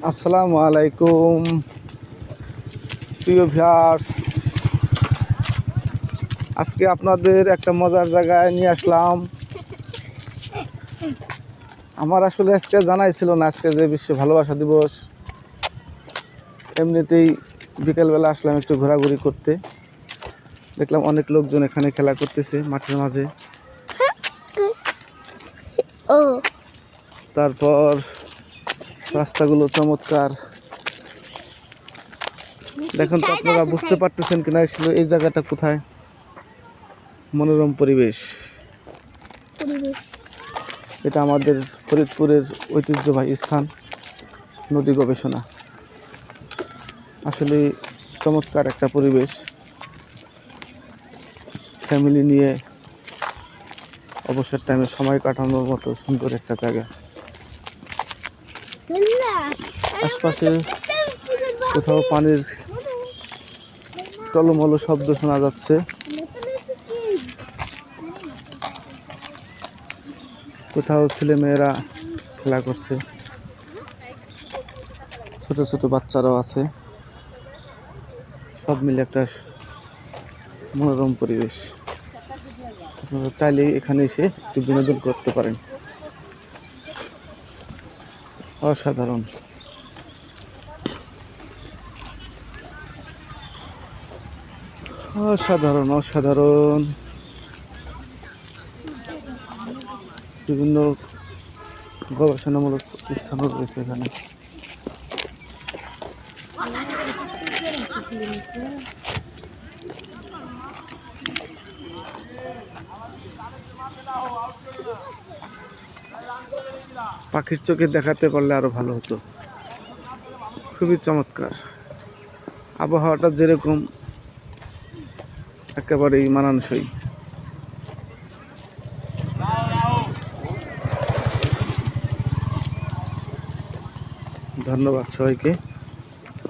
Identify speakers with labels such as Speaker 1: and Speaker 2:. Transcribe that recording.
Speaker 1: আসসালামু আলাইকুম প্রিয় ভিউয়ার্স, আজকে আপনাদের একটা মজার জায়গায় নিয়ে আসলাম। আমার আসলে আজকে জানাই ছিল না আজকে যে বিশ্ব ভালোবাসা দিবস। এমনিতেই বিকেলবেলা আসলাম একটু ঘোরাঘুরি করতে। দেখলাম অনেক লোকজন এখানে খেলা করতেছে মাঠের মাঝে। তারপর রাস্তাগুলো চমৎকার। দেখেন তো আপনারা বুঝতে পারতেছেন কিনা আসলে এই জায়গাটা কোথায়। মনোরম পরিবেশ। এটা আমাদের ফরিদপুরের ঐতিহ্যবাহী স্থান, নদী গবেষণা। আসলে চমৎকার একটা পরিবেশ। ফ্যামিলি নিয়ে অবসর টাইমে সময় কাটানোর মতো সুন্দর একটা জায়গা। আশপাশে কোথাও পানির টলমল শব্দ শোনা যাচ্ছে, কোথাও ছেলেমেয়েরা খেলা করছে, ছোট ছোট বাচ্চারাও আছে। সব মিলে একটা মনোরম পরিবেশ। আপনারা চাইলেই এখানে এসে একটু বিনোদন করতে পারেন। অসাধারণ। অসাধারণ অসাধারণ। বিভিন্ন গবেষণামূলক প্রতিষ্ঠানও রয়েছে এখানে। পাখির চোখে দেখাতে পারলে আরো ভালো হতো। খুবই চমৎকার। আবহাওয়াটা যেরকম একেবারেই মানানসই। ধন্যবাদ সবাইকে।